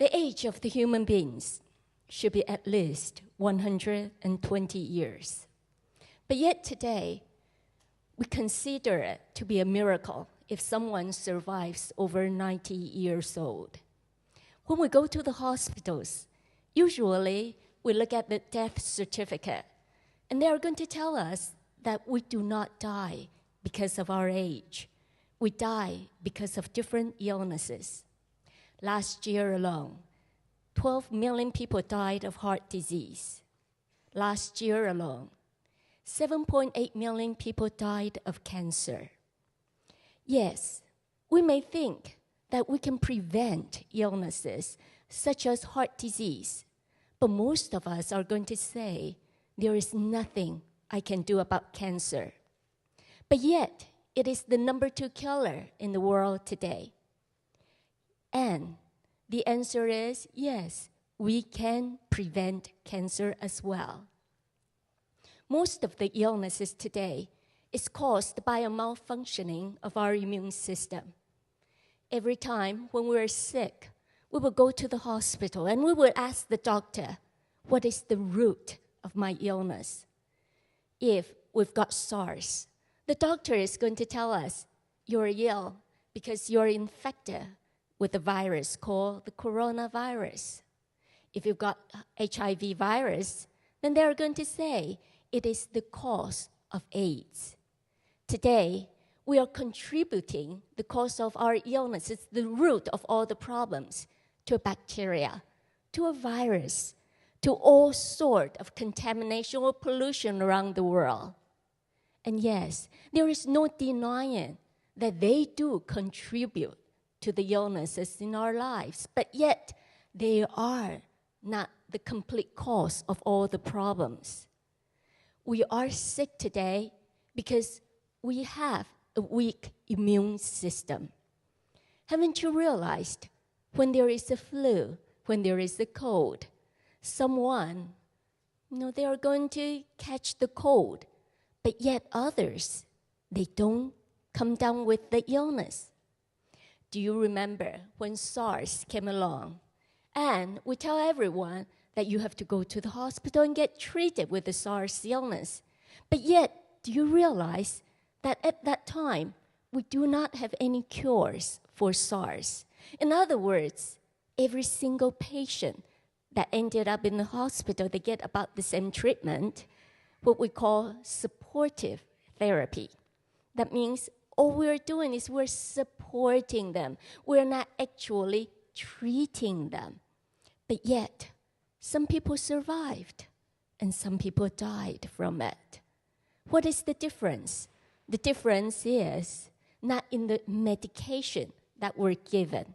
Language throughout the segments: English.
The age of the human beings should be at least 120 years. But yet today, we consider it to be a miracle if someone survives over 90 years old. When we go to the hospitals, usually we look at the death certificate, and they are going to tell us that we do not die because of our age. We die because of different illnesses. Last year alone, 12 million people died of heart disease. Last year alone, 7.8 million people died of cancer. Yes, we may think that we can prevent illnesses such as heart disease, but most of us are going to say, there is nothing I can do about cancer. But yet, it is the number 2 killer in the world today. And the answer is yes, we can prevent cancer as well. Most of the illnesses today is caused by a malfunctioning of our immune system. Every time when we're sick, we will go to the hospital and we will ask the doctor, what is the root of my illness? If we've got SARS, the doctor is going to tell us, you're ill because you're infected with a virus called the coronavirus. If you've got HIV virus, then they're going to say it is the cause of AIDS. Today, we are contributing the cause of our illnesses, the root of all the problems, to a bacteria, to a virus, to all sorts of contamination or pollution around the world. And yes, there is no denying that they do contribute to the illnesses in our lives, but yet they are not the complete cause of all the problems. We are sick today because we have a weak immune system. Haven't you realized when there is a flu, when there is a cold, someone, they are going to catch the cold, but yet others, they don't come down with the illness. Do you remember when SARS came along? And we tell everyone that you have to go to the hospital and get treated with the SARS illness. But yet, do you realize that at that time, we do not have any cures for SARS? In other words, every single patient that ended up in the hospital, they get about the same treatment, what we call supportive therapy. That means all we're doing is we're supporting them. We're not actually treating them. But yet, some people survived and some people died from it. What is the difference? The difference is not in the medication that we're given.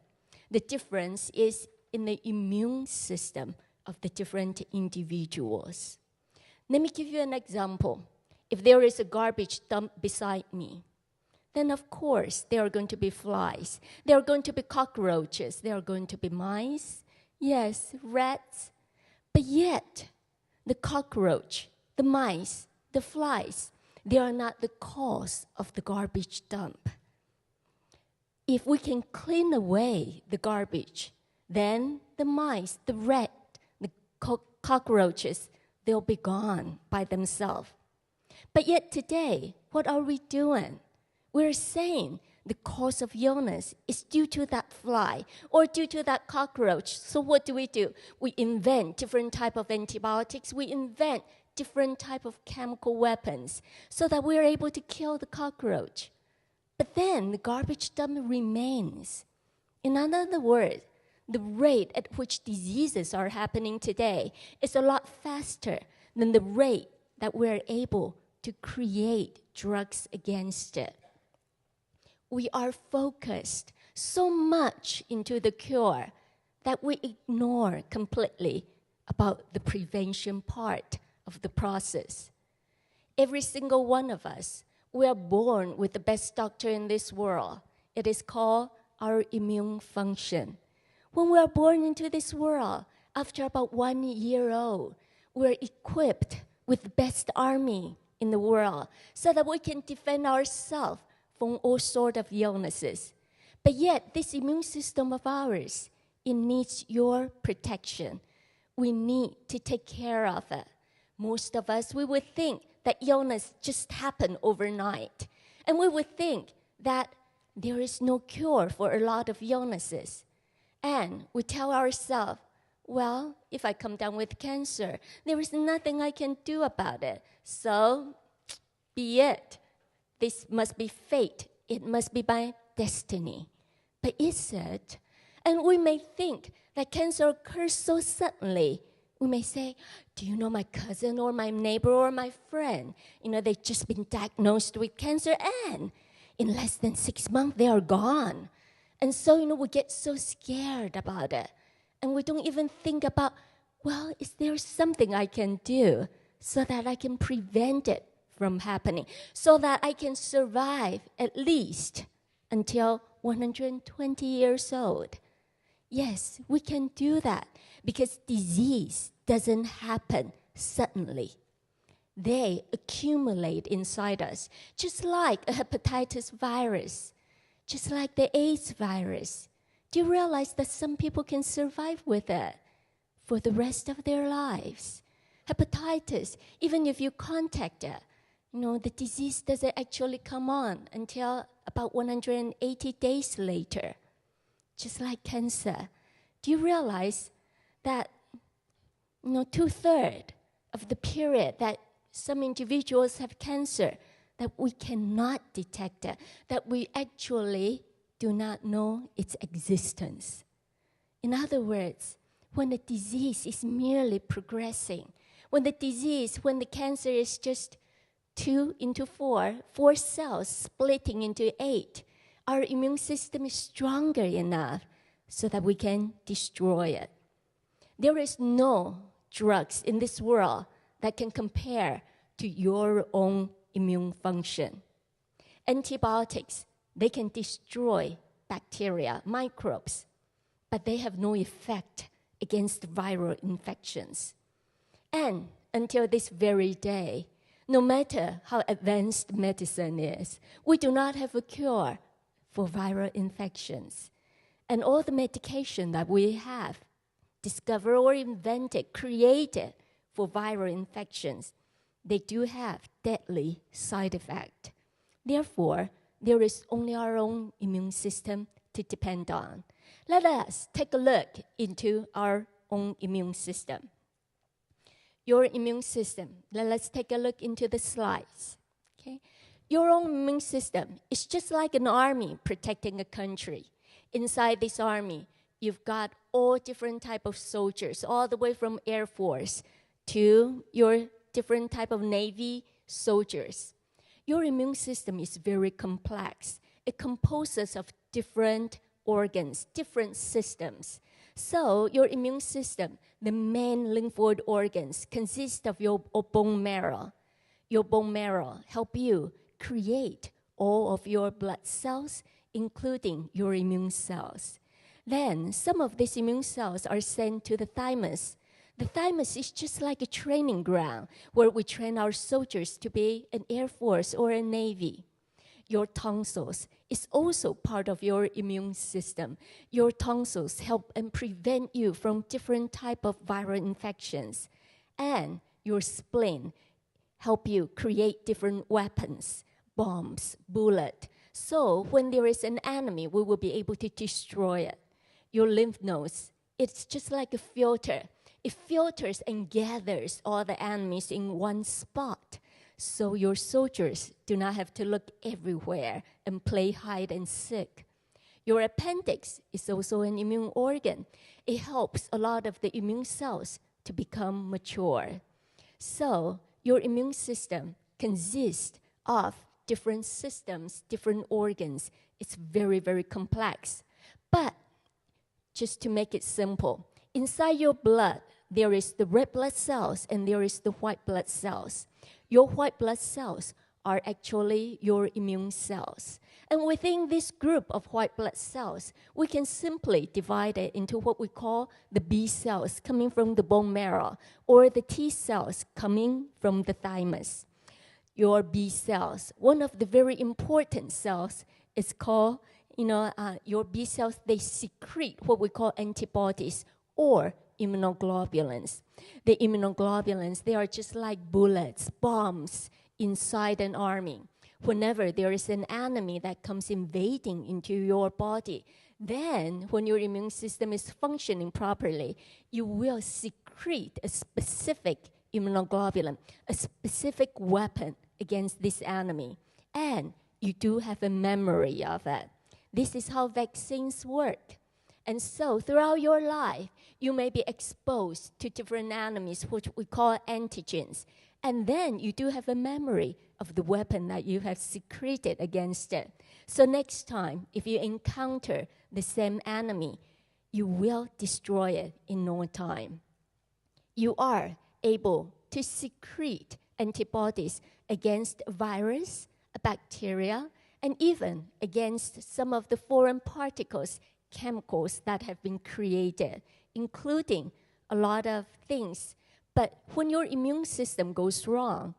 The difference is in the immune system of the different individuals. Let me give you an example. If there is a garbage dump beside me, then of course there are going to be flies. There are going to be cockroaches. There are going to be mice. Yes, rats. But yet, the cockroach, the mice, the flies, they are not the cause of the garbage dump. If we can clean away the garbage, then the mice, the rat, the cockroaches, they'll be gone by themselves. But yet today, what are we doing? We're saying the cause of illness is due to that fly or due to that cockroach. So what do? We invent different type of antibiotics. We invent different type of chemical weapons so that we're able to kill the cockroach. But then the garbage dump remains. In other words, the rate at which diseases are happening today is a lot faster than the rate that we're able to create drugs against it. We are focused so much into the cure that we ignore completely about the prevention part of the process. Every single one of us, we are born with the best doctor in this world. It is called our immune function. When we are born into this world, after about 1 year old, we're equipped with the best army in the world so that we can defend ourselves from all sorts of illnesses. But yet, this immune system of ours it needs your protection. We need to take care of it. Most of us, we would think that illness just happened overnight. And we would think that there is no cure for a lot of illnesses. And we tell ourselves, well, if I come down with cancer, there is nothing I can do about it. So, be it. This must be fate. It must be my destiny. But is it? And we may think that cancer occurs so suddenly. We may say, do you know my cousin or my neighbor or my friend? They've just been diagnosed with cancer, and in less than 6 months, they are gone. And so, we get so scared about it. And we don't even think about, well, is there something I can do so that I can prevent it from happening, so that I can survive at least until 120 years old? Yes, we can do that because disease doesn't happen suddenly. They accumulate inside us, just like a hepatitis virus, just like the AIDS virus. Do you realize that some people can survive with it for the rest of their lives? Hepatitis, even if you contact it, the disease doesn't actually come on until about 180 days later. Just like cancer. Do you realize that 2/3 of the period that some individuals have cancer, that we cannot detect it, that we actually do not know its existence? In other words, when the disease is merely progressing, when the cancer is just 2 into 4 cells splitting into 8, our immune system is stronger enough so that we can destroy it. There is no drugs in this world that can compare to your own immune function. Antibiotics, they can destroy bacteria, microbes, but they have no effect against viral infections. And until this very day, no matter how advanced medicine is, we do not have a cure for viral infections. And all the medication that we have discovered or invented, created for viral infections, they do have deadly side effects. Therefore, there is only our own immune system to depend on. Let us take a look into our own immune system. Your immune system, let's take a look into the slides. Okay? Your own immune system is just like an army protecting a country. Inside this army, you've got all different type of soldiers, all the way from Air Force to your different type of Navy soldiers. Your immune system is very complex. It composes of different organs, different systems. So your immune system, the main lymphoid organs, consist of your bone marrow. Your bone marrow help you create all of your blood cells, including your immune cells. Then some of these immune cells are sent to the thymus. The thymus is just like a training ground where we train our soldiers to be an Air Force or a Navy. Your tonsils is also part of your immune system. Your tonsils help and prevent you from different type of viral infections. And your spleen help you create different weapons, bombs, bullets. So when there is an enemy, we will be able to destroy it. Your lymph nodes, it's just like a filter. It filters and gathers all the enemies in one spot. So your soldiers do not have to look everywhere and play hide and seek. Your appendix is also an immune organ. It helps a lot of the immune cells to become mature. So your immune system consists of different systems, different organs. It's very, very complex. But just to make it simple, inside your blood, there is the red blood cells and there is the white blood cells. Your white blood cells are actually your immune cells. And within this group of white blood cells, we can simply divide it into what we call the B cells coming from the bone marrow, or the T cells coming from the thymus. Your B cells, one of the very important cells is called your B cells, they secrete what we call antibodies or immunoglobulins. The immunoglobulins, they are just like bullets, bombs inside an army. Whenever there is an enemy that comes invading into your body, then when your immune system is functioning properly, you will secrete a specific immunoglobulin, a specific weapon against this enemy. And you do have a memory of it. This is how vaccines work. And so throughout your life, you may be exposed to different enemies, which we call antigens. And then you do have a memory of the weapon that you have secreted against it. So next time, if you encounter the same enemy, you will destroy it in no time. You are able to secrete antibodies against a virus, a bacteria, and even against some of the foreign particles, chemicals that have been created, including a lot of things. But when your immune system goes wrong,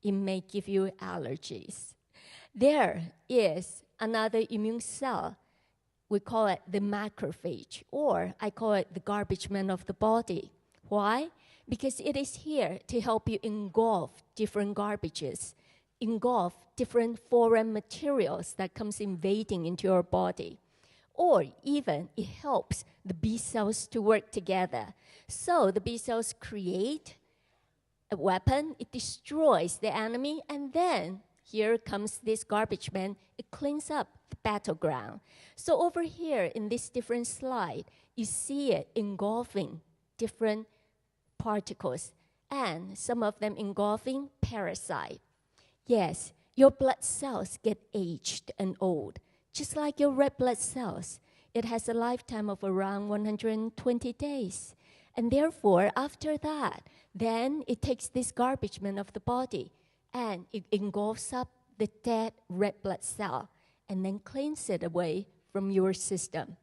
it may give you allergies. There is another immune cell. We call it the macrophage, or I call it the garbage man of the body. Why? Because it is here to help you engulf different garbages, engulf different foreign materials that comes invading into your body. Or even it helps the B cells to work together. So the B cells create a weapon, it destroys the enemy, and then here comes this garbage man, it cleans up the battleground. So over here in this different slide, you see it engulfing different particles, and some of them engulfing parasite. Yes, your blood cells get aged and old. Just like your red blood cells, it has a lifetime of around 120 days. And therefore, after that, then it takes this garbage man of the body and it engulfs up the dead red blood cell and then cleans it away from your system.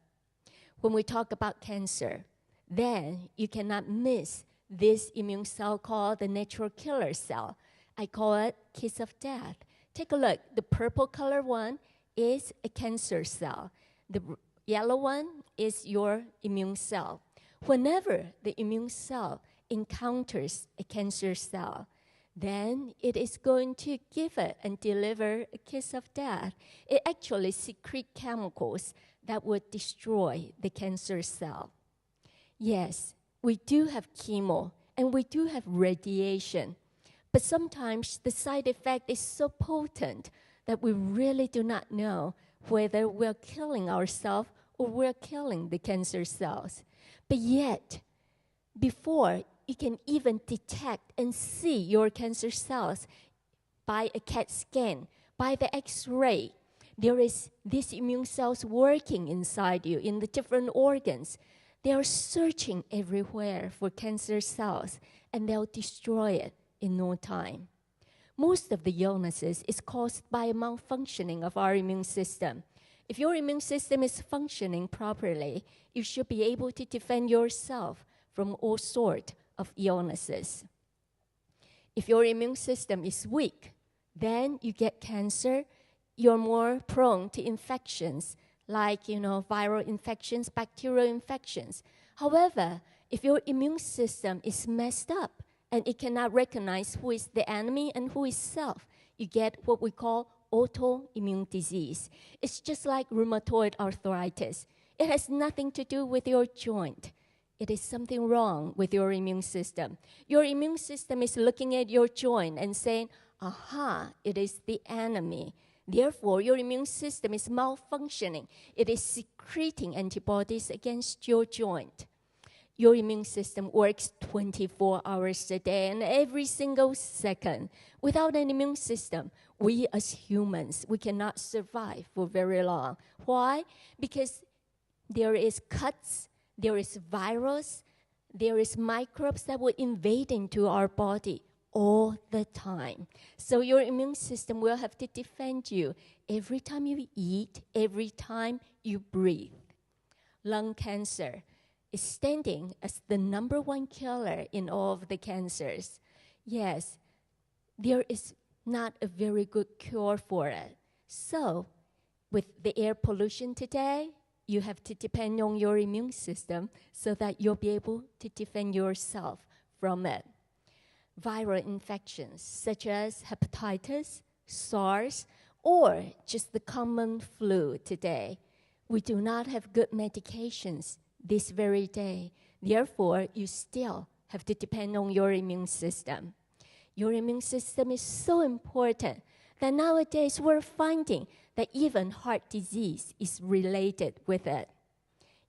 When we talk about cancer, then you cannot miss this immune cell called the natural killer cell. I call it kiss of death. Take a look. The purple color one is a cancer cell. The yellow one is your immune cell. Whenever the immune cell encounters a cancer cell, then it is going to give it and deliver a kiss of death. It actually secretes chemicals that would destroy the cancer cell. Yes, we do have chemo and we do have radiation, but sometimes the side effect is so potent that we really do not know whether we're killing ourselves or we're killing the cancer cells. But yet, before you can even detect and see your cancer cells by a CAT scan, by the X-ray, there is these immune cells working inside you in the different organs. They are searching everywhere for cancer cells, and they'll destroy it in no time. Most of the illnesses is caused by a malfunctioning of our immune system. If your immune system is functioning properly, you should be able to defend yourself from all sorts of illnesses. If your immune system is weak, then you get cancer, you're more prone to infections, like viral infections, bacterial infections. However, if your immune system is messed up and it cannot recognize who is the enemy and who is self, you get what we call autoimmune disease. It's just like rheumatoid arthritis. It has nothing to do with your joint. It is something wrong with your immune system. Your immune system is looking at your joint and saying, aha, it is the enemy. Therefore, your immune system is malfunctioning. It is secreting antibodies against your joint. Your immune system works 24 hours a day and every single second. Without an immune system, we as humans, we cannot survive for very long. Why? Because there is cuts, there is virus, there is microbes that will invade into our body all the time. So your immune system will have to defend you every time you eat, every time you breathe. Lung cancer is standing as the #1 killer in all of the cancers. Yes, there is not a very good cure for it. So with the air pollution today, you have to depend on your immune system so that you'll be able to defend yourself from it. Viral infections such as hepatitis, SARS, or just the common flu today. We do not have good medications this very day. Therefore, you still have to depend on your immune system. Your immune system is so important that nowadays we're finding that even heart disease is related with it.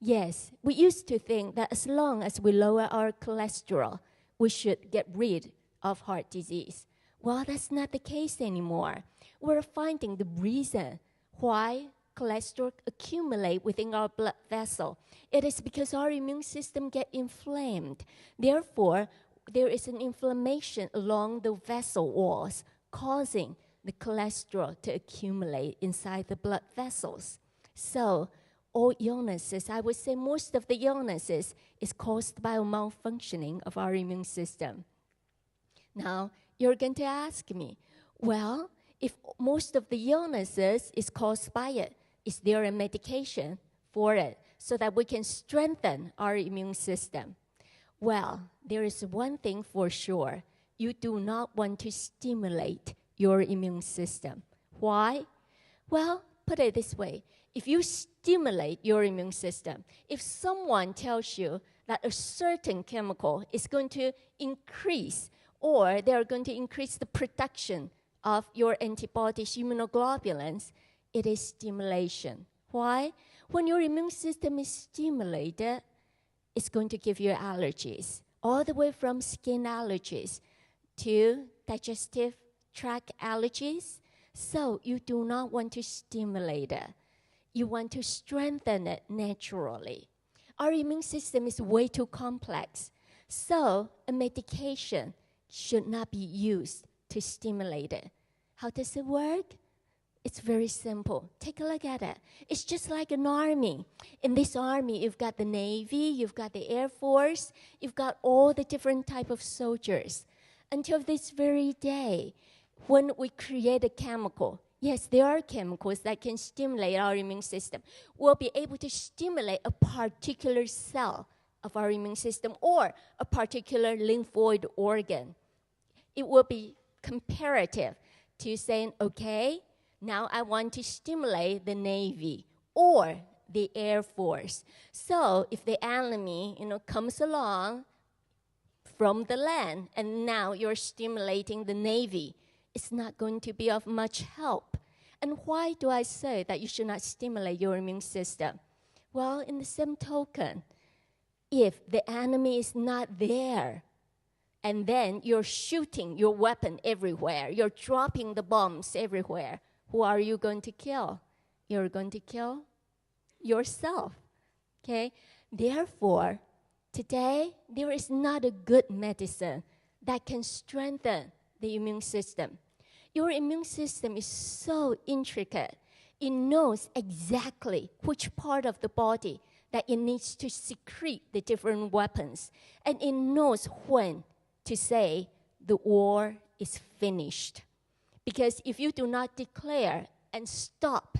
Yes, we used to think that as long as we lower our cholesterol, we should get rid of heart disease. Well, that's not the case anymore. We're finding the reason why cholesterol accumulate within our blood vessel. It is because our immune system get inflamed. Therefore, there is an inflammation along the vessel walls, causing the cholesterol to accumulate inside the blood vessels. So, all illnesses, I would say most of the illnesses is caused by a malfunctioning of our immune system. Now, you're going to ask me, well, if most of the illnesses is caused by it, is there a medication for it so that we can strengthen our immune system? Well, there is one thing for sure. You do not want to stimulate your immune system. Why? Well, put it this way. If you stimulate your immune system, if someone tells you that a certain chemical is going to increase or they're going to increase the production of your antibodies, immunoglobulins, it is stimulation. Why? When your immune system is stimulated, it's going to give you allergies, all the way from skin allergies to digestive tract allergies. So you do not want to stimulate it. You want to strengthen it naturally. Our immune system is way too complex. So a medication should not be used to stimulate it. How does it work? It's very simple. Take a look at it. It's just like an army. In this army, you've got the Navy, you've got the Air Force, you've got all the different type of soldiers. Until this very day, when we create a chemical, yes, there are chemicals that can stimulate our immune system. We'll be able to stimulate a particular cell of our immune system or a particular lymphoid organ. It will be comparative to saying, okay, now I want to stimulate the Navy or the Air Force. So if the enemy, comes along from the land and now you're stimulating the Navy, it's not going to be of much help. And why do I say that you should not stimulate your immune system? Well, in the same token, if the enemy is not there, and then you're shooting your weapon everywhere, you're dropping the bombs everywhere, who are you going to kill? You're going to kill yourself, okay? Therefore, today, there is not a good medicine that can strengthen the immune system. Your immune system is so intricate. It knows exactly which part of the body that it needs to secrete the different weapons. And it knows when to say the war is finished. Because if you do not declare and stop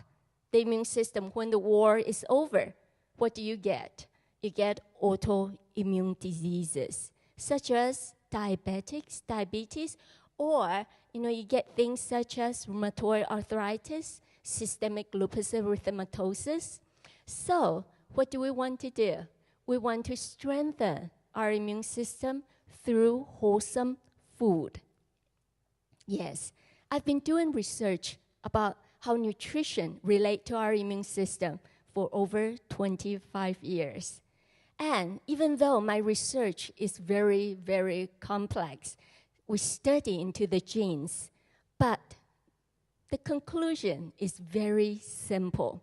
the immune system when the war is over, what do you get? You get autoimmune diseases, such as diabetes, or you get things such as rheumatoid arthritis, systemic lupus erythematosus. So what do we want to do? We want to strengthen our immune system through wholesome food. Yes, I've been doing research about how nutrition relates to our immune system for over 25 years. And even though my research is very, very complex, we study into the genes, but the conclusion is very simple.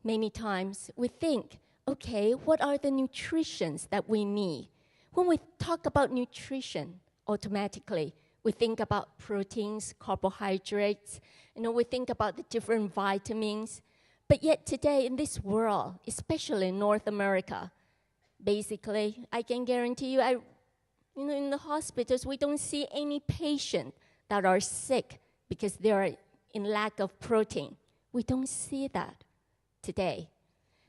Many times we think, okay, what are the nutritions that we need? When we talk about nutrition, automatically we think about proteins, carbohydrates, we think about the different vitamins. But yet today in this world, especially in North America, basically, I can guarantee you, in the hospitals, we don't see any patient that are sick because they are in lack of protein We don't see that today.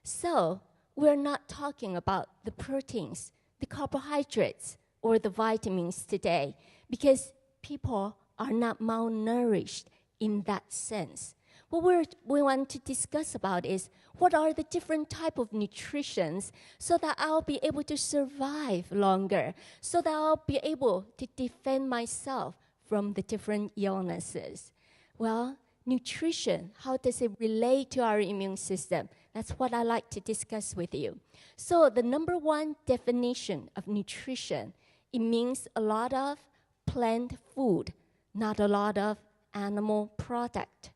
So we're not talking about the proteins, the carbohydrates, or the vitamins today because people are not malnourished in that sense. What we want to discuss about is what are the different type of nutritions so that I'll be able to survive longer, so that I'll be able to defend myself from the different illnesses. Well, nutrition, how does it relate to our immune system? That's what I like to discuss with you. So the number one definition of nutrition, it means a lot of plant food, not a lot of animal product.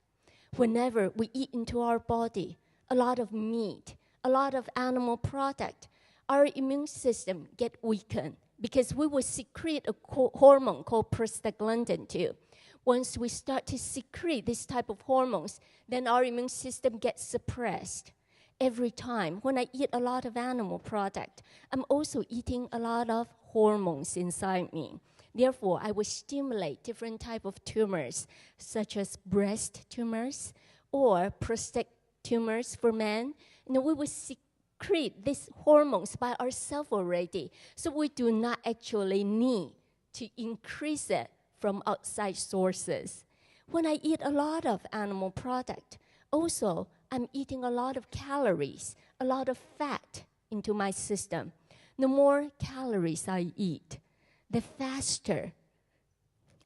Whenever we eat into our body a lot of meat, a lot of animal product, our immune system get weakened because we will secrete a hormone called prostaglandin too. Once we start to secrete this type of hormones, then our immune system gets suppressed. Every time when I eat a lot of animal product, I'm also eating a lot of hormones inside me. Therefore, I will stimulate different type of tumors, such as breast tumors or prostate tumors for men. We will secrete these hormones by ourselves already, so we do not actually need to increase it from outside sources. When I eat a lot of animal product, also I'm eating a lot of calories, a lot of fat into my system. The more calories I eat, the faster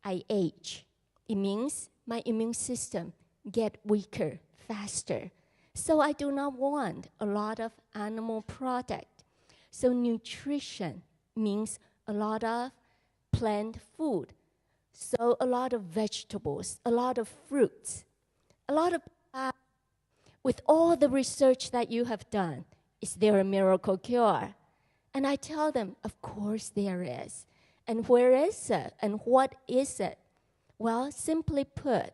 I age. It means my immune system get weaker faster. So I do not want a lot of animal product. So nutrition means a lot of plant food. So a lot of vegetables, a lot of fruits, a lot of with all the research that you have done, is there a miracle cure? And I tell them, of course there is. And where is it? And what is it? Well, simply put,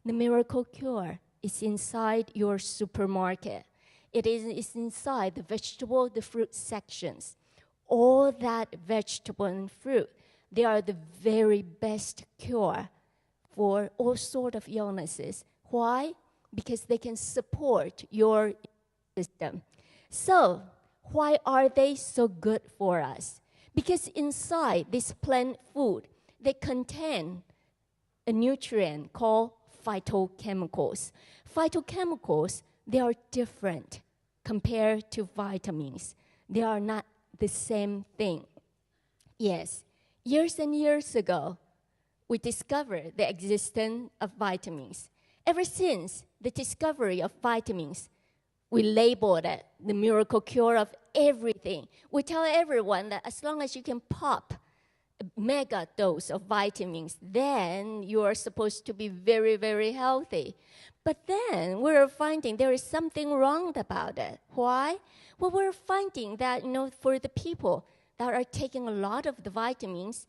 the miracle cure is inside your supermarket. It is inside the vegetable, the fruit sections. All that vegetable and fruit, they are the very best cure for all sorts of illnesses. Why? Because they can support your system. So, why are they so good for us? Because inside this plant food, they contain a nutrient called phytochemicals. Phytochemicals, they are different compared to vitamins. They are not the same thing. Yes, years and years ago, we discovered the existence of vitamins. Ever since the discovery of vitamins, we labeled it the miracle cure of everything. We tell everyone that as long as you can pop a mega dose of vitamins, then you are supposed to be very, very healthy. But then we're finding there is something wrong about it. Why? Well, we're finding that, for the people that are taking a lot of the vitamins,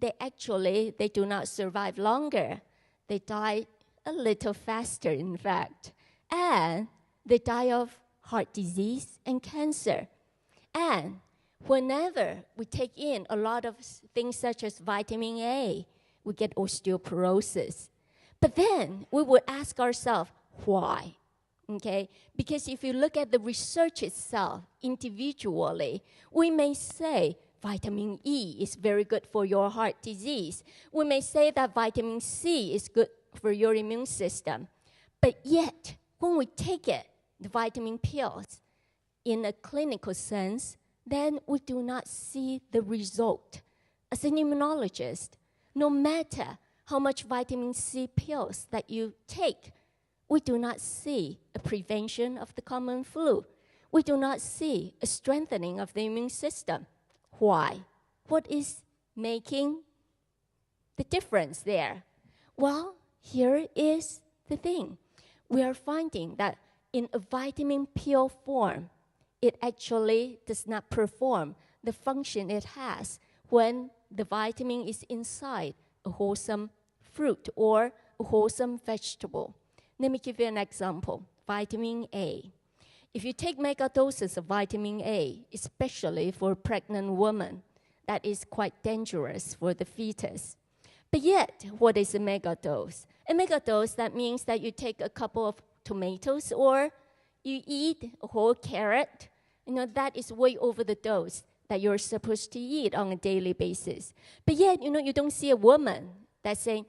they do not survive longer. They die a little faster, in fact. And they die of heart disease and cancer. And whenever we take in a lot of things such as vitamin A, we get osteoporosis. But then we would ask ourselves, why? Okay? Because if you look at the research itself individually, we may say vitamin E is very good for your heart disease. We may say that vitamin C is good for your immune system. But yet, when we take it, the vitamin pills, in a clinical sense, then we do not see the result. As an immunologist, no matter how much vitamin C pills that you take, we do not see a prevention of the common flu. We do not see a strengthening of the immune system. Why? What is making the difference there? Well, here is the thing. We are finding that in a vitamin pill form, it actually does not perform the function it has when the vitamin is inside a wholesome fruit or a wholesome vegetable. Let me give you an example. Vitamin A. If you take mega doses of vitamin A, especially for pregnant women, that is quite dangerous for the fetus. But yet, what is a mega dose? A mega dose, that means that you take a couple of tomatoes, or you eat a whole carrot, that is way over the dose that you're supposed to eat on a daily basis. But yet, you don't see a woman that's saying,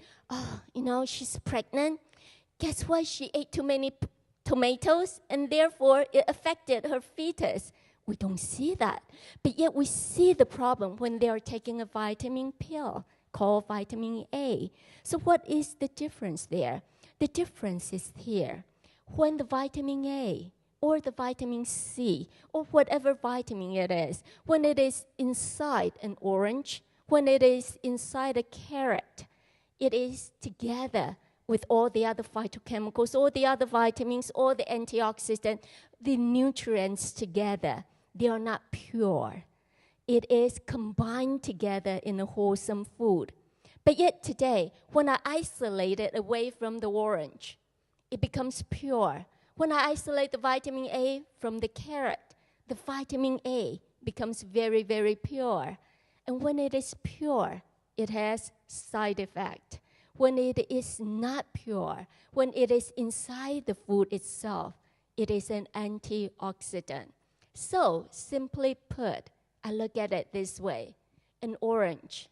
she's pregnant. Guess what? She ate too many tomatoes, and therefore it affected her fetus. We don't see that. But yet we see the problem when they are taking a vitamin pill called vitamin A. So what is the difference there? The difference is here. When the vitamin A or the vitamin C or whatever vitamin it is, when it is inside an orange, when it is inside a carrot, it is together with all the other phytochemicals, all the other vitamins, all the antioxidants, the nutrients together. They are not pure. It is combined together in a wholesome food. But yet today, when I isolate it away from the orange, it becomes pure. When I isolate the vitamin A from the carrot, the vitamin A becomes very, very pure. And when it is pure, it has side effect. When it is not pure, when it is inside the food itself, it is an antioxidant. So, simply put, I look at it this way. An orange,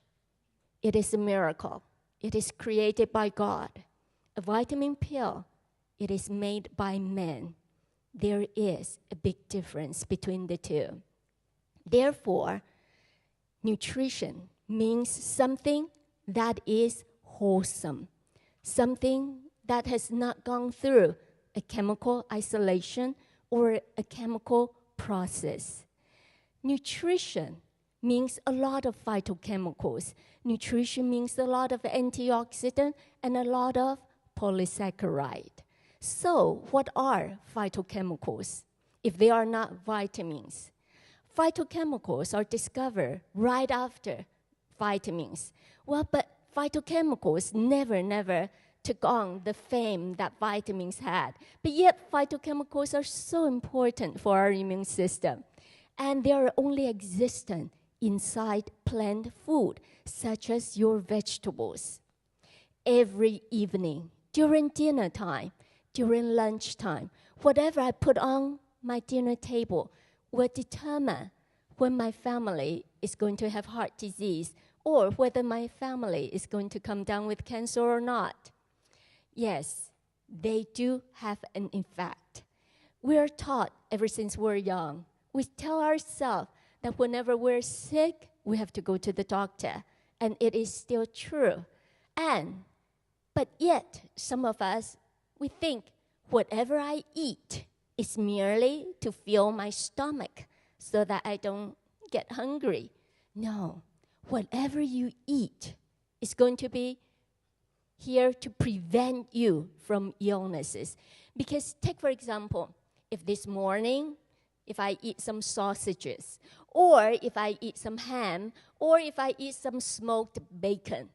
it is a miracle. It is created by God. A vitamin pill, it is made by men. There is a big difference between the two. Therefore, nutrition means something that is wholesome, something that has not gone through a chemical isolation or a chemical process. Nutrition means a lot of phytochemicals. Nutrition means a lot of antioxidant and a lot of polysaccharide. So, what are phytochemicals if they are not vitamins? Phytochemicals are discovered right after vitamins. Well, but phytochemicals never took on the fame that vitamins had. But yet, phytochemicals are so important for our immune system. And they are only existent inside plant food, such as your vegetables. Every evening, during dinner time, during lunchtime, whatever I put on my dinner table will determine when my family is going to have heart disease or whether my family is going to come down with cancer or not. Yes, they do have an effect. We are taught ever since we're young. We tell ourselves that whenever we're sick, we have to go to the doctor. And it is still true. But yet, some of us, we think whatever I eat is merely to fill my stomach so that I don't get hungry. No, whatever you eat is going to be here to prevent you from illnesses. Because take, for example, if this morning, if I eat some sausages, or if I eat some ham, or if I eat some smoked bacon,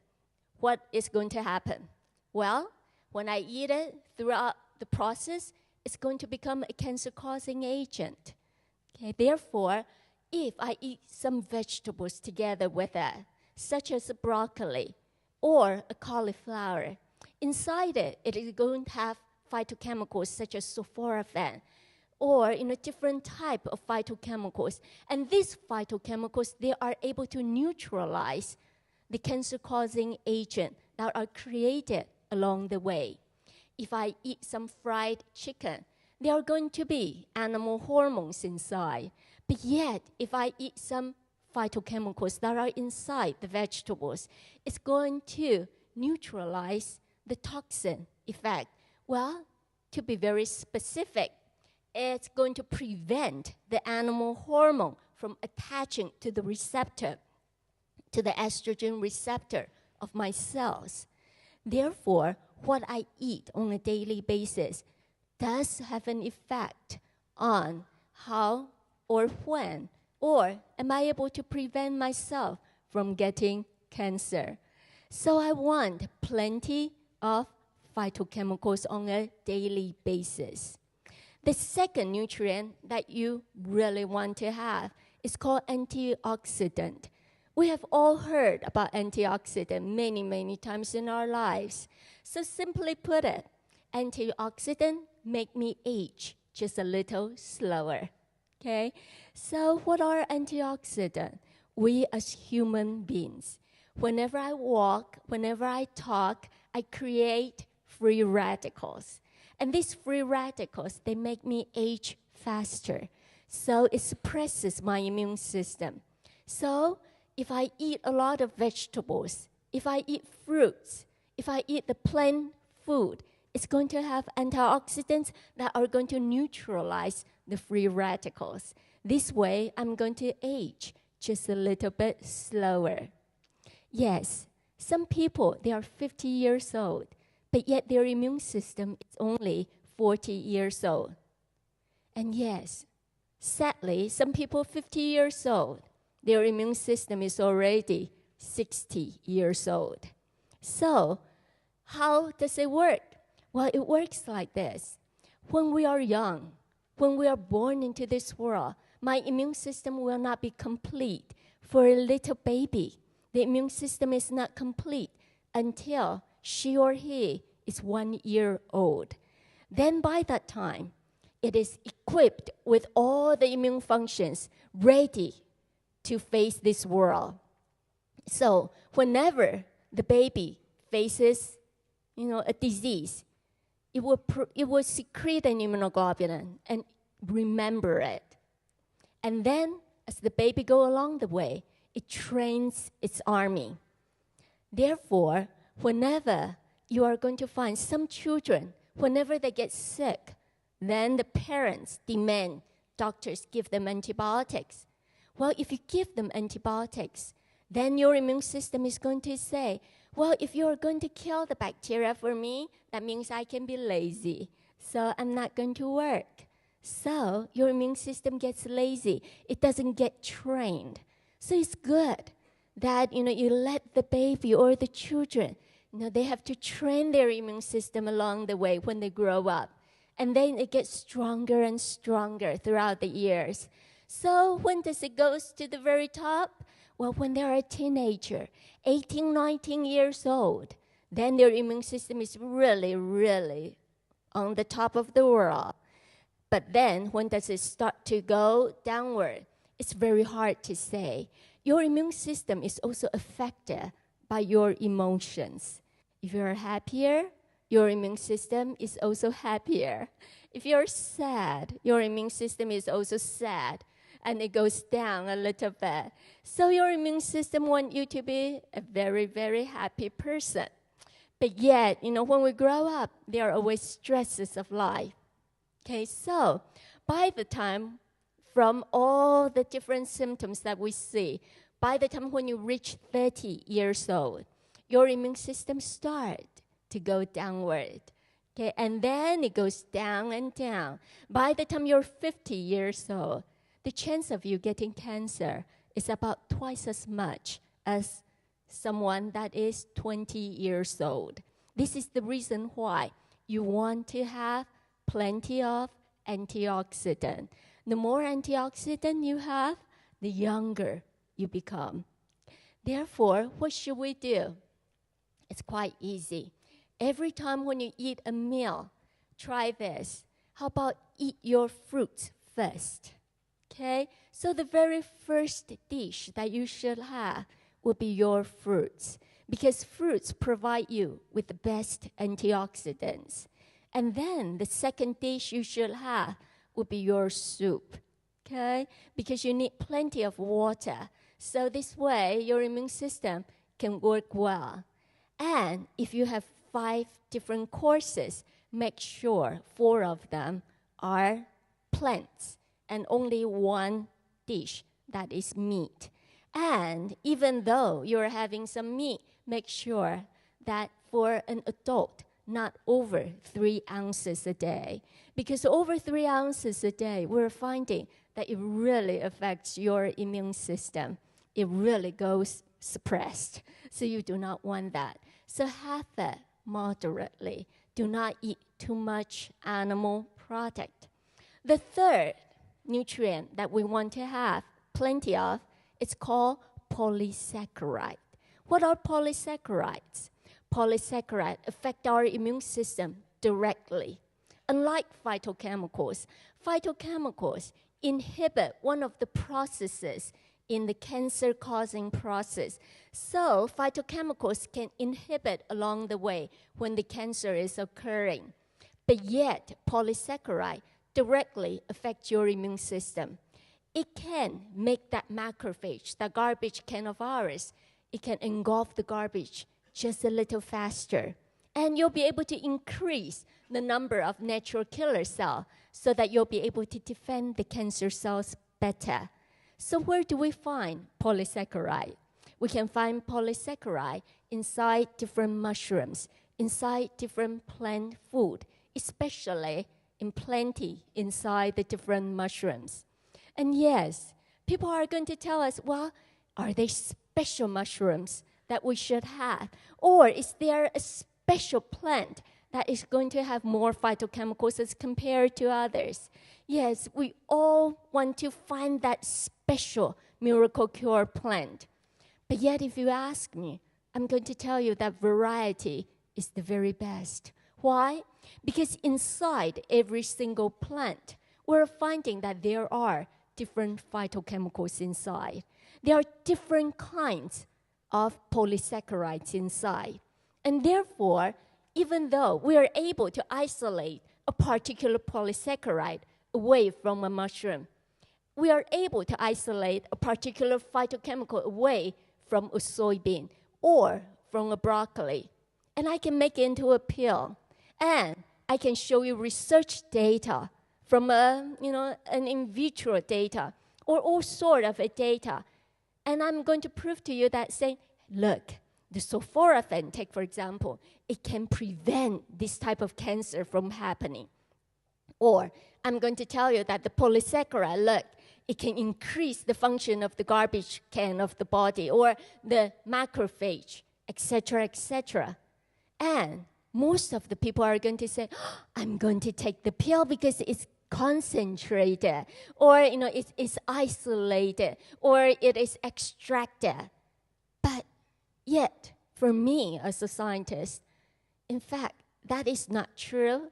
what is going to happen? Well, when I eat it throughout the process, it's going to become a cancer-causing agent. Okay, therefore, if I eat some vegetables together with it, such as broccoli or a cauliflower, inside it, it is going to have phytochemicals such as sulforaphane, or different type of phytochemicals. And these phytochemicals, they are able to neutralize the cancer-causing agent that are created along the way. If I eat some fried chicken, there are going to be animal hormones inside. But yet, if I eat some phytochemicals that are inside the vegetables, it's going to neutralize the toxin effect. Well, to be very specific, it's going to prevent the animal hormone from attaching to the receptor, to the estrogen receptor of my cells. Therefore, what I eat on a daily basis does have an effect on how or when, or am I able to prevent myself from getting cancer. So I want plenty of phytochemicals on a daily basis. The second nutrient that you really want to have is called antioxidant. We have all heard about antioxidant many times in our lives. So simply put it, antioxidant make me age just a little slower. Okay? So what are antioxidants? We as human beings, whenever I walk, whenever I talk, I create free radicals. And these free radicals, they make me age faster. So it suppresses my immune system. So if I eat a lot of vegetables, if I eat fruits, if I eat the plant food, it's going to have antioxidants that are going to neutralize the free radicals. This way, I'm going to age just a little bit slower. Yes, some people, they are 50 years old, but yet their immune system is only 40 years old. And yes, sadly, some people 50 years old, their immune system is already 60 years old. So, how does it work? Well, it works like this. When we are young, when we are born into this world, my immune system will not be complete. For a little baby, the immune system is not complete until she or he is 1 year old. Then by that time, it is equipped with all the immune functions ready to face this world. So whenever the baby faces, a disease, it will secrete an immunoglobulin and remember it. And then, as the baby goes along the way, it trains its army. Therefore, whenever you are going to find some children, whenever they get sick, then the parents demand doctors give them antibiotics. Well, if you give them antibiotics, then your immune system is going to say, well, if you're going to kill the bacteria for me, that means I can be lazy. So I'm not going to work. So your immune system gets lazy. It doesn't get trained. So it's good that, you let the baby or the children, they have to train their immune system along the way when they grow up. And then it gets stronger and stronger throughout the years. So when does it go to the very top? Well, when they're a teenager, 18, 19 years old, then their immune system is really, really on the top of the world. But then when does it start to go downward? It's very hard to say. Your immune system is also affected by your emotions. If you're happier, your immune system is also happier. If you're sad, your immune system is also sad, and it goes down a little bit. So your immune system wants you to be a very, very happy person. But yet, when we grow up, there are always stresses of life. Okay, so by the time, from all the different symptoms that we see, by the time when you reach 30 years old, your immune system starts to go downward. Okay, and then it goes down and down. By the time you're 50 years old, the chance of you getting cancer is about twice as much as someone that is 20 years old. This is the reason why you want to have plenty of antioxidant. The more antioxidant you have, the younger you become. Therefore, what should we do? It's quite easy. Every time when you eat a meal, try this. How about eat your fruits first? Okay? So the very first dish that you should have will be your fruits, because fruits provide you with the best antioxidants. And then the second dish you should have would be your soup, okay? Because you need plenty of water. So this way, your immune system can work well. And if you have 5 different courses, make sure 4 of them are plants and only 1 dish that is meat. And even though you're having some meat, make sure that for an adult, not over 3 ounces a day. Because over 3 ounces a day, we're finding that it really affects your immune system. It really goes suppressed. So you do not want that. So have it moderately. Do not eat too much animal product. The third nutrient that we want to have plenty of, it's called polysaccharide. What are polysaccharides? Polysaccharides affect our immune system directly. unlike phytochemicals, phytochemicals inhibit one of the processes in the cancer-causing process. So phytochemicals can inhibit along the way when the cancer is occurring. But yet, polysaccharide directly affects your immune system. It can make that macrophage, that garbage can of ours, it can engulf the garbage just a little faster. And you'll be able to increase the number of natural killer cells so that you'll be able to defend the cancer cells better. So where do we find polysaccharide? We can find polysaccharide inside different mushrooms, inside different plant food, especially in plenty inside the different mushrooms. And yes, people are going to tell us, well, are they special mushrooms that we should have? Or is there a special plant that is going to have more phytochemicals as compared to others? Yes, we all want to find that special miracle cure plant. But yet, if you ask me, I'm going to tell you that variety is the very best. Why? Because inside every single plant, we're finding that there are different phytochemicals inside. There are different kinds of polysaccharides inside. And therefore, even though we are able to isolate a particular polysaccharide away from a mushroom, we are able to isolate a particular phytochemical away from a soybean or from a broccoli. And I can make it into a pill. And I can show you research data from an in vitro data or all sort of a data. And I'm going to prove to you that saying, look, the sulforaphane, take for example, it can prevent this type of cancer from happening. Or I'm going to tell you that the polysaccharide, look, it can increase the function of the garbage can of the body or the macrophage, etc., etc. And most of the people are going to say, I'm going to take the pill because it's concentrated, or it's isolated, or it is extracted. But yet, for me as a scientist, in fact, that is not true.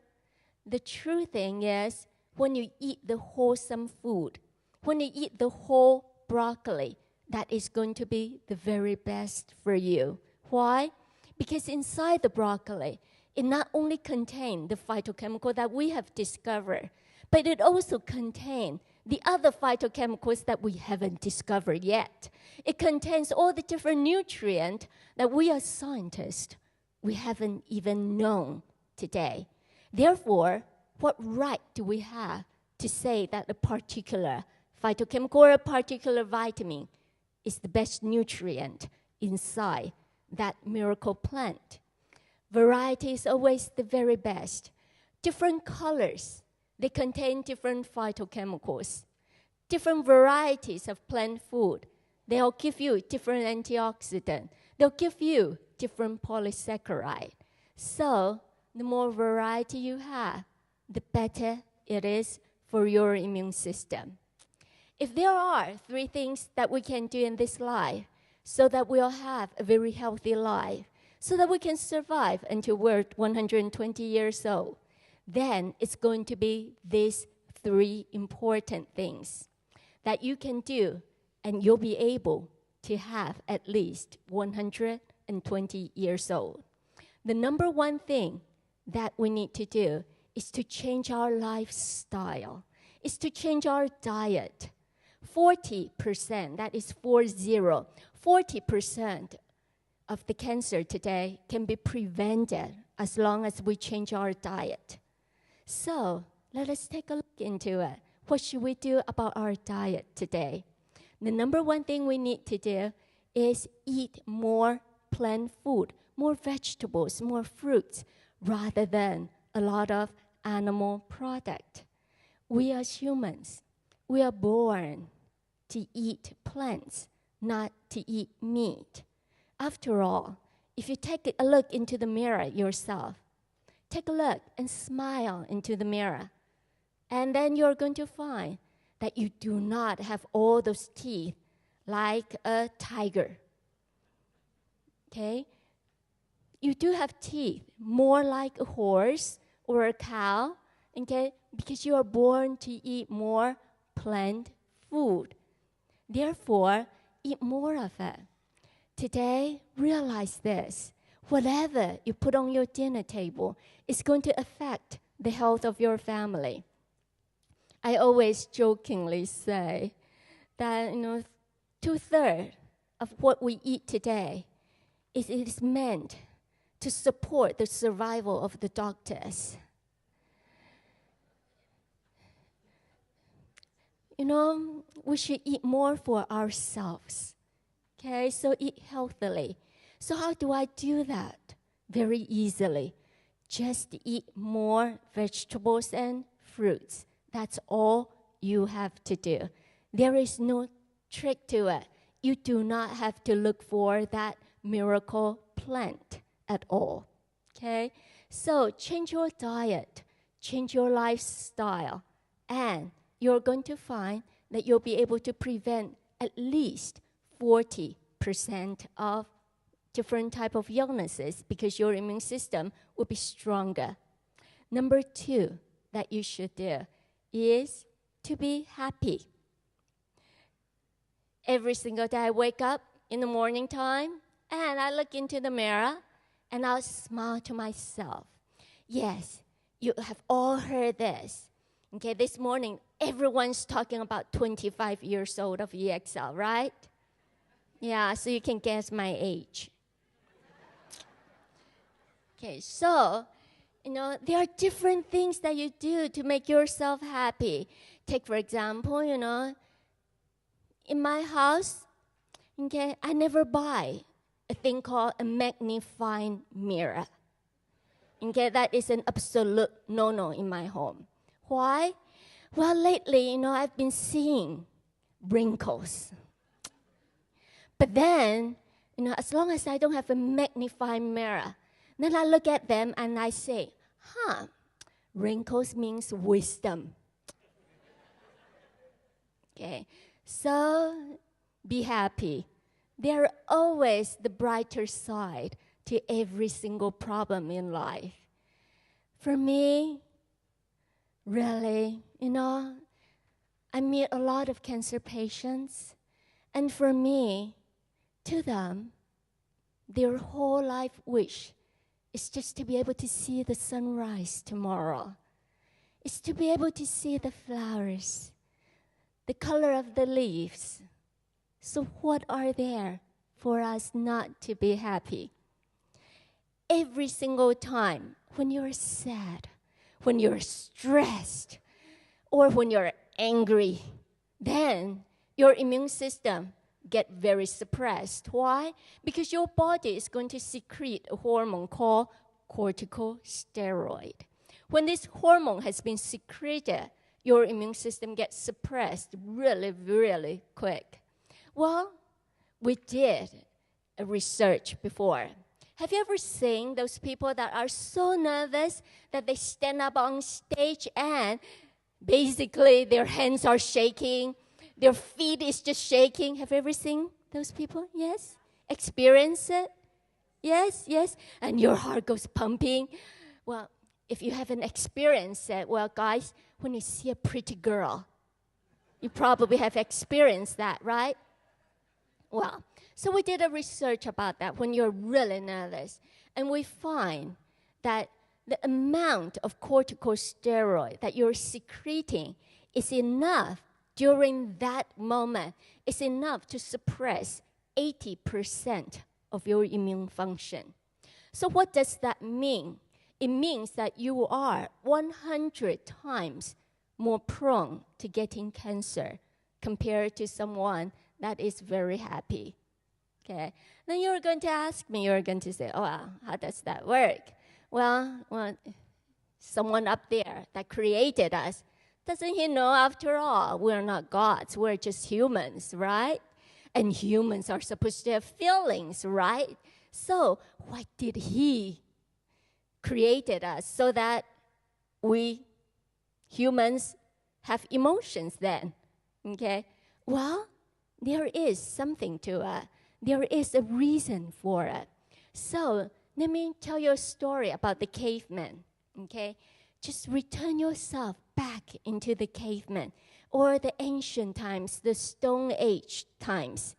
The true thing is, when you eat the wholesome food, when you eat the whole broccoli, that is going to be the very best for you. Why? Because inside the broccoli, it not only contains the phytochemical that we have discovered, but it also contains the other phytochemicals that we haven't discovered yet. It contains all the different nutrients that we as scientists, we haven't even known today. Therefore, what right do we have to say that a particular phytochemical or a particular vitamin is the best nutrient inside that miracle plant? Variety is always the very best. Different colors, they contain different phytochemicals. Different varieties of plant food, they'll give you different antioxidant. They'll give you different polysaccharide. So the more variety you have, the better it is for your immune system. If there are 3 things that we can do in this life so that we'll have a very healthy life, so that we can survive until we're 120 years old, then it's going to be these 3 important things that you can do, and you'll be able to have at least 120 years old. The number 1 thing that we need to do is to change our lifestyle, is to change our diet. 40%, that is 40% of the cancer today can be prevented as long as we change our diet. So let us take a look into it. What should we do about our diet today? The number 1 thing we need to do is eat more plant food, more vegetables, more fruits, rather than a lot of animal product. We as humans, we are born to eat plants, not to eat meat. After all, if you take a look into the mirror yourself, take a look and smile into the mirror, and then you're going to find that you do not have all those teeth like a tiger. Okay? You do have teeth more like a horse or a cow, okay? Because you are born to eat more plant food. Therefore, eat more of it. Today, realize this. Whatever you put on your dinner table is going to affect the health of your family. I always jokingly say that, 2/3 of what we eat today is meant to support the survival of the doctors. We should eat more for ourselves. Okay, so eat healthily. So how do I do that? Very easily. Just eat more vegetables and fruits. That's all you have to do. There is no trick to it. You do not have to look for that miracle plant at all. Okay? So change your diet, change your lifestyle, and you're going to find that you'll be able to prevent at least 40% of different type of illnesses because your immune system will be stronger. Number 2 that you should do is to be happy. Every single day I wake up in the morning time and I look into the mirror and I'll smile to myself. Yes, you have all heard this. Okay, this morning everyone's talking about 25 years old of EXL, right? Yeah, so you can guess my age. Okay, so, there are different things that you do to make yourself happy. Take, for example, in my house, okay, I never buy a thing called a magnifying mirror. Okay, that is an absolute no-no in my home. Why? Well, lately, I've been seeing wrinkles. But then, as long as I don't have a magnifying mirror, then I look at them and I say, wrinkles means wisdom. Okay, so be happy. There's always the brighter side to every single problem in life. For me, really, I meet a lot of cancer patients, and for me, to them, their whole life wish is just to be able to see the sunrise tomorrow. It's to be able to see the flowers, the color of the leaves. So what are there for us not to be happy? Every single time when you're sad, when you're stressed, or when you're angry, then your immune system get very suppressed. Why? Because your body is going to secrete a hormone called corticosteroid. When this hormone has been secreted, your immune system gets suppressed really, really quick. Well, we did a research before. Have you ever seen those people that are so nervous that they stand up on stage and basically their hands are shaking, their feet is just shaking? Have you ever seen those people? Yes? Experience it? Yes, yes. And your heart goes pumping. Well, if you haven't experienced it, well, guys, when you see a pretty girl, you probably have experienced that, right? Well, so we did a research about that when you're really nervous. And we find that the amount of corticosteroid that you're secreting is enough during that moment, is enough to suppress 80% of your immune function. So what does that mean? It means that you are 100 times more prone to getting cancer compared to someone that is very happy. Okay. Then you're going to ask me, you're going to say, oh, well, how does that work? Well, someone up there that created us, doesn't he know, after all, we're not gods, we're just humans, right? And humans are supposed to have feelings, right? So why did he created us so that we humans have emotions then? Okay. Well, there is something to it. There is a reason for it. So let me tell you a story about the cavemen. Okay. just return yourself back into the caveman or the ancient times, the Stone Age times.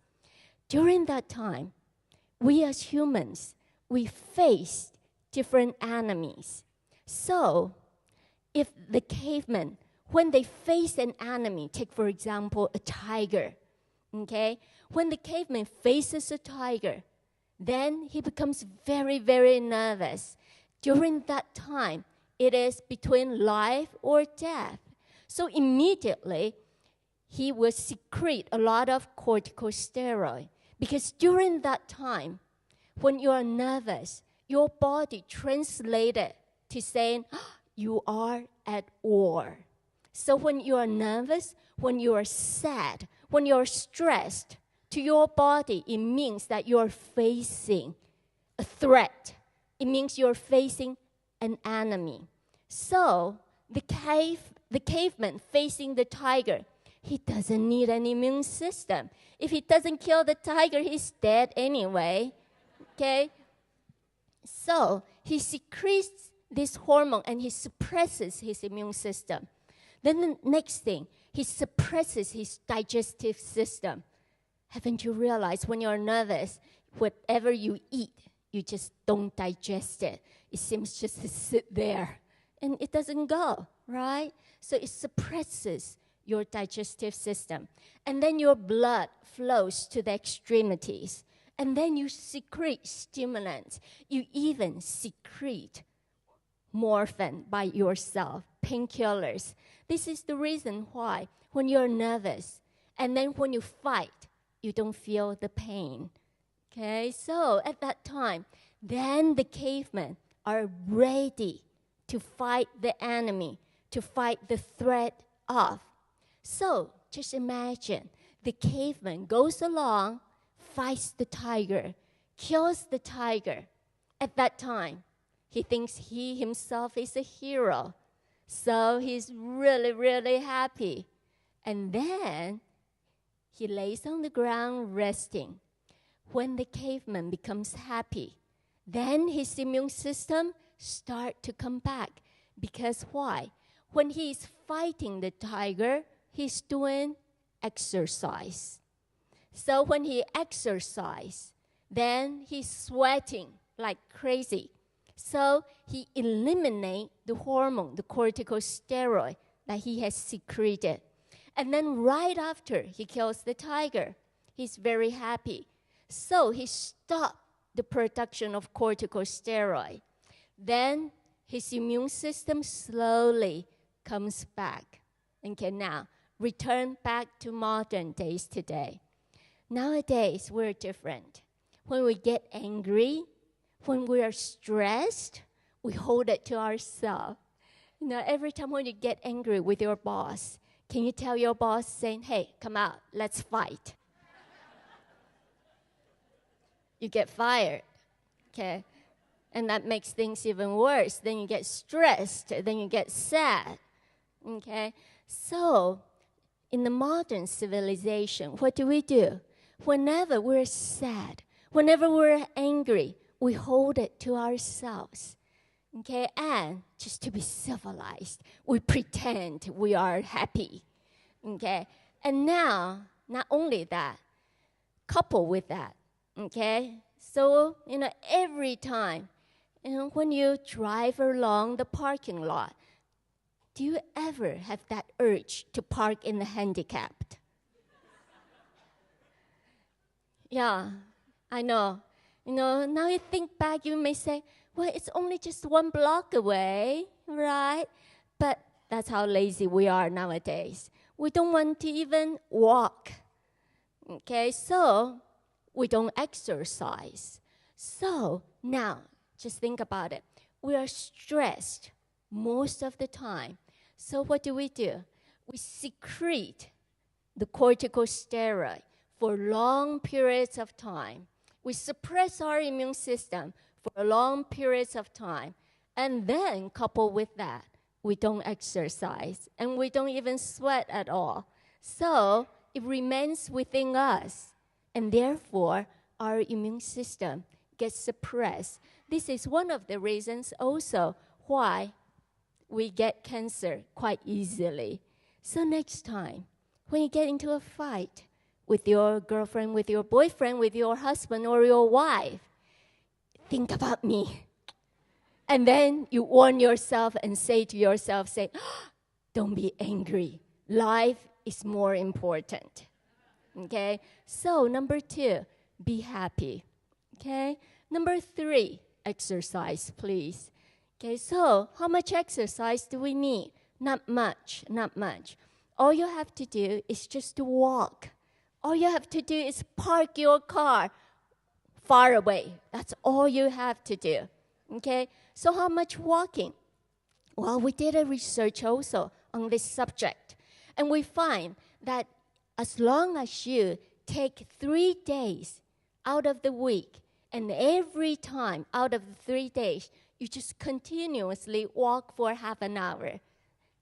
During that time, we as humans, we faced different enemies. So, if the cavemen, when they face an enemy, take for example a tiger, okay? When the caveman faces a tiger, then he becomes very, very nervous. During that time, it is between life or death. So immediately, he will secrete a lot of corticosteroid. Because during that time, when you are nervous, your body translated to saying, you are at war. So when you are nervous, when you are sad, when you are stressed, to your body, it means that you are facing a threat. It means you're facing an enemy. So the caveman facing the tiger, he doesn't need an immune system. If he doesn't kill the tiger, he's dead anyway. Okay? So he secretes this hormone and he suppresses his immune system. Then the next thing, he suppresses his digestive system. Haven't you realized when you're nervous, whatever you eat, you just don't digest it. It seems just to sit there and it doesn't go, right? So it suppresses your digestive system. And then your blood flows to the extremities. And then you secrete stimulants. You even secrete Morphin by yourself, painkillers. This is the reason why when you're nervous and then when you fight, you don't feel the pain. Okay, so at that time, then the cavemen are ready to fight the enemy, to fight the threat off. So just imagine the caveman goes along, fights the tiger, kills the tiger. At that time, he thinks he himself is a hero. So he's really, really happy. And then he lays on the ground resting. When the caveman becomes happy, then his immune system starts to come back. Because why? When he's fighting the tiger, he's doing exercise. So when he exercises, then he's sweating like crazy. So he eliminates the hormone, the corticosteroid that he has secreted. And then right after he kills the tiger, he's very happy. So he stopped the production of corticosteroid. Then his immune system slowly comes back. Okay, now return back to modern days today. Nowadays, we're different. When we get angry, when we are stressed, we hold it to ourselves. You know, every time when you get angry with your boss, can you tell your boss saying, hey, come out, let's fight? You get fired, okay? And that makes things even worse. Then you get stressed, then you get sad, okay? So, in the modern civilization, what do? Whenever we're sad, whenever we're angry, we hold it to ourselves, okay? And just to be civilized, we pretend we are happy, okay? And now, not only that, coupled with that, okay? So, every time, when you drive along the parking lot, do you ever have that urge to park in the handicapped? Yeah, I know. Now you think back, you may say, well, it's only just 1 block away, right? But that's how lazy we are nowadays. We don't want to even walk. Okay, so we don't exercise. So now, just think about it. We are stressed most of the time. So what do? We secrete the corticosteroid for long periods of time. We suppress our immune system for long periods of time. And then, coupled with that, we don't exercise. And we don't even sweat at all. So it remains within us. And therefore, our immune system gets suppressed. This is one of the reasons also why we get cancer quite easily. So next time, when you get into a fight with your girlfriend, with your boyfriend, with your husband or your wife, think about me. And then you warn yourself and say to yourself, don't be angry. Life is more important. Okay? So number 2, be happy. Okay? Number 3, exercise, please. Okay, so how much exercise do we need? Not much, not much. All you have to do is just to walk. All you have to do is park your car far away. That's all you have to do. Okay? So how much walking? Well, we did a research also on this subject. And we find that as long as you take 3 days out of the week, and every time out of the 3 days, you just continuously walk for half an hour.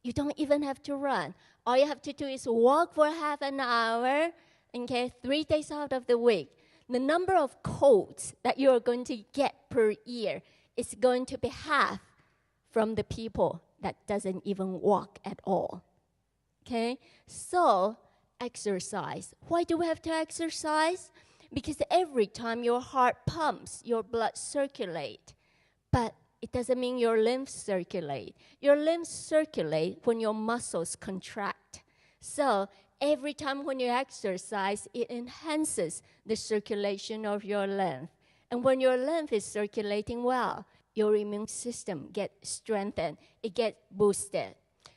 You don't even have to run. All you have to do is walk for half an hour, okay, 3 days out of the week. The number of colds that you're going to get per year is going to be half from the people that doesn't even walk at all. Okay? So, exercise. Why do we have to exercise? Because every time your heart pumps, your blood circulates. But it doesn't mean your lymph circulate. Your lymph circulate when your muscles contract. So every time when you exercise, it enhances the circulation of your lymph. And when your lymph is circulating well, your immune system gets strengthened. It gets boosted.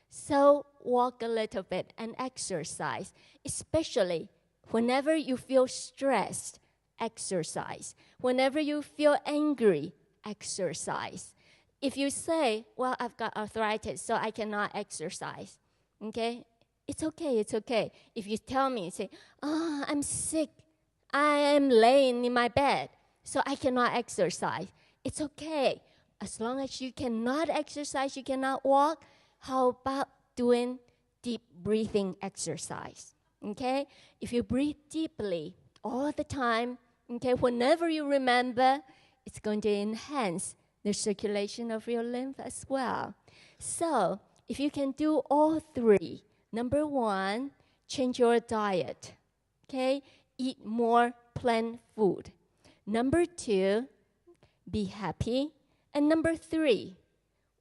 So walk a little bit and exercise, especially whenever you feel stressed, exercise. Whenever you feel angry, exercise. If you say, well, I've got arthritis, so I cannot exercise, okay? It's okay, it's okay. If you tell me, say, I'm sick, I am laying in my bed, so I cannot exercise. It's okay. As long as you cannot exercise, you cannot walk, how about doing deep breathing exercise, okay? If you breathe deeply all the time, okay, whenever you remember, it's going to enhance the circulation of your lymph as well. So, if you can do all 3, number 1, change your diet, okay? Eat more plant food. Number 2, be happy. And number 3,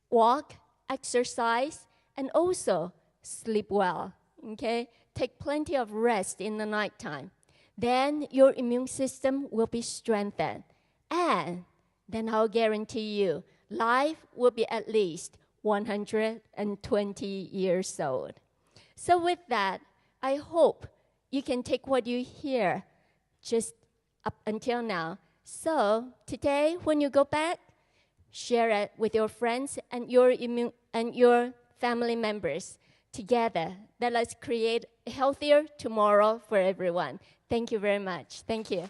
walk, exercise, and also sleep well, okay? Take plenty of rest in the nighttime. Then your immune system will be strengthened. And then I'll guarantee you, life will be at least 120 years old. So with that, I hope you can take what you hear just up until now. So today, when you go back, share it with your friends and your family members. Together, let us create a healthier tomorrow for everyone. Thank you very much. Thank you.